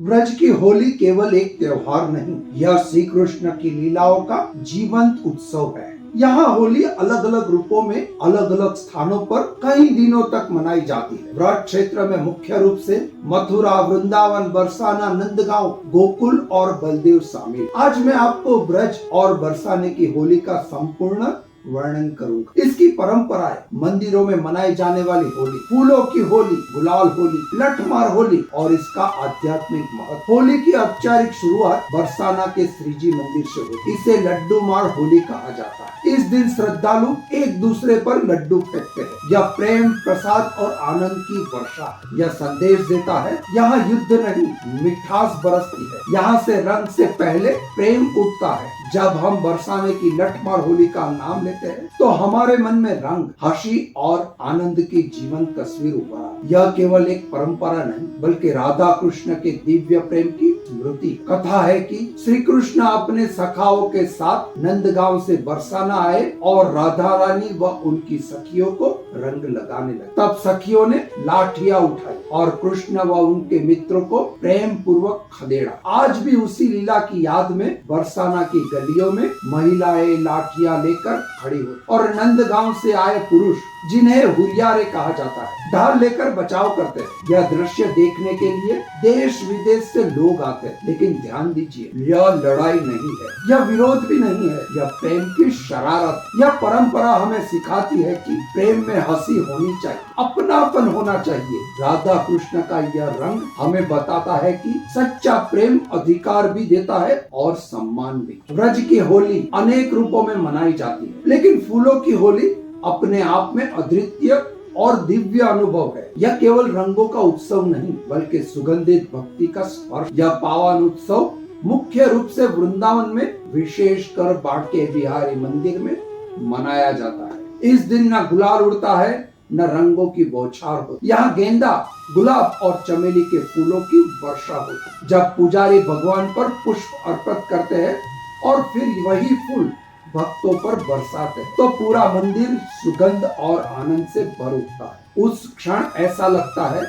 ब्रज की होली केवल एक त्योहार नहीं, यह श्री कृष्ण की लीलाओं का जीवंत उत्सव है। यहाँ होली अलग अलग रूपों में अलग अलग स्थानों पर कई दिनों तक मनाई जाती है। ब्रज क्षेत्र में मुख्य रूप से मथुरा, वृंदावन, बरसाना, नंदगांव, गोकुल और बलदेव शामिल। आज मैं आपको ब्रज और बरसाने की होली का संपूर्ण वर्णन करूंगा। इसकी परंपराएं, मंदिरों में मनाई जाने वाली होली, फूलों की होली, गुलाल होली, लठमार होली और इसका आध्यात्मिक महत्व। होली की औपचारिक शुरुआत बरसाना के श्रीजी मंदिर से होती है। इसे लड्डू मार होली कहा जाता है। इस दिन श्रद्धालु एक दूसरे पर लड्डू फेंकते हैं। यह प्रेम, प्रसाद और आनंद की वर्षा है। यह संदेश देता है यहाँ युद्ध नहीं, मिठास बरसती है। यहाँ से रंग से पहले प्रेम उठता है। जब हम बरसाने की लठमार होली का नाम लेते हैं तो हमारे मन में रंग, हंसी और आनंद की जीवंत तस्वीर उभरा। यह केवल एक परंपरा नहीं बल्कि राधा कृष्ण के दिव्य प्रेम की स्मृति। कथा है कि श्री कृष्ण अपने सखाओं के साथ नंदगांव से बरसाना आए और राधा रानी व उनकी सखियों को रंग लगाने लगे। तब सखियों ने लाठियां उठाई और कृष्ण व उनके मित्रों को प्रेम पूर्वक खदेड़ा। आज भी उसी लीला की याद में बरसाना की गलियों में महिलाएं लाठियां लेकर खड़ी हुई और नंदगांव से आए पुरुष, जिन्हें हुरियारे कहा जाता है, ढाल लेकर बचाव करते हैं। यह दृश्य देखने के लिए देश विदेश से लोग आते हैं। लेकिन ध्यान दीजिए, यह लड़ाई नहीं है, यह विरोध भी नहीं है, यह प्रेम की शरारत। यह परंपरा हमें सिखाती है कि प्रेम में हंसी होनी चाहिए, अपनापन होना चाहिए। राधा कृष्ण का यह रंग हमें बताता है कि सच्चा प्रेम अधिकार भी देता है और सम्मान भी। ब्रज की होली अनेक रूपों में मनाई जाती है, लेकिन फूलों की होली अपने आप में अद्वितीय और दिव्य अनुभव है। यह केवल रंगों का उत्सव नहीं बल्कि सुगंधित भक्ति का स्पर्श। यह पावन उत्सव मुख्य रूप से वृंदावन में, विशेषकर बांके बिहारी मंदिर में मनाया जाता है। इस दिन न गुलाल उड़ता है न रंगों की बौछार होती। यहाँ गेंदा, गुलाब और चमेली के फूलों की वर्षा होती। जब पुजारी भगवान पर पुष्प अर्पित करते हैं और फिर वही फूल भक्तों पर बरसाते हैं तो पूरा मंदिर सुगंध और आनंद से भर उठता है। उस क्षण ऐसा लगता है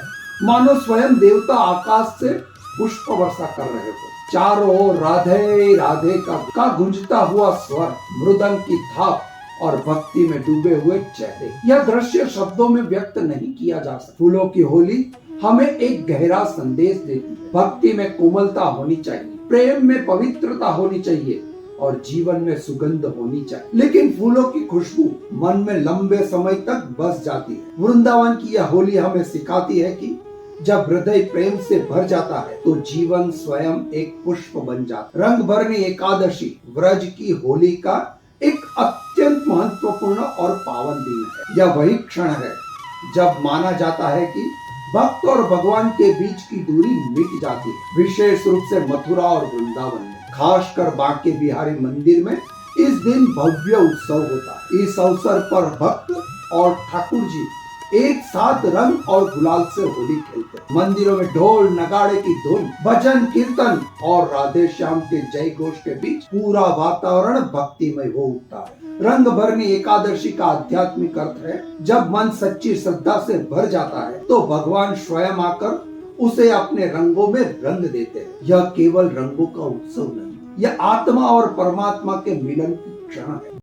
मानो स्वयं देवता आकाश से पुष्प वर्षा कर रहे हो। चारों ओर राधे राधे का गूंजता हुआ स्वर, मृदंग की थाप और भक्ति में डूबे हुए चेहरे। यह दृश्य शब्दों में व्यक्त नहीं किया जा सकता। फूलों की होली हमें एक गहरा संदेश देती है। भक्ति में कोमलता होनी चाहिए, प्रेम में पवित्रता होनी चाहिए और जीवन में सुगंध होनी चाहिए। लेकिन फूलों की खुशबू मन में लंबे समय तक बस जाती है। वृंदावन की यह होली हमें सिखाती है कि जब हृदय प्रेम से भर जाता है तो जीवन स्वयं एक पुष्प बन जाता है। रंग भरनी एकादशी ब्रज की होली का एक अत्यंत महत्वपूर्ण और पावन दिन है। यह वही क्षण है जब माना जाता है कि भक्त और भगवान के बीच की दूरी मिट जाती है। विशेष रूप से मथुरा और वृंदावन में, खासकर बांके बिहारी मंदिर में इस दिन भव्य उत्सव होता है। इस अवसर पर भक्त और ठाकुर जी एक साथ रंग और गुलाल से होली खेलते हैं। मंदिरों में ढोल नगाड़े की धुन, भजन कीर्तन और राधे श्याम के जय घोष के बीच पूरा वातावरण भक्तिमय हो उठता है। रंग भरनी एकादशी का आध्यात्मिक अर्थ है, जब मन सच्ची श्रद्धा से भर जाता है तो भगवान स्वयं आकर उसे अपने रंगों में रंग देते हैं। यह केवल रंगों का उत्सव नहीं, यह आत्मा और परमात्मा के मिलन की क्षण है।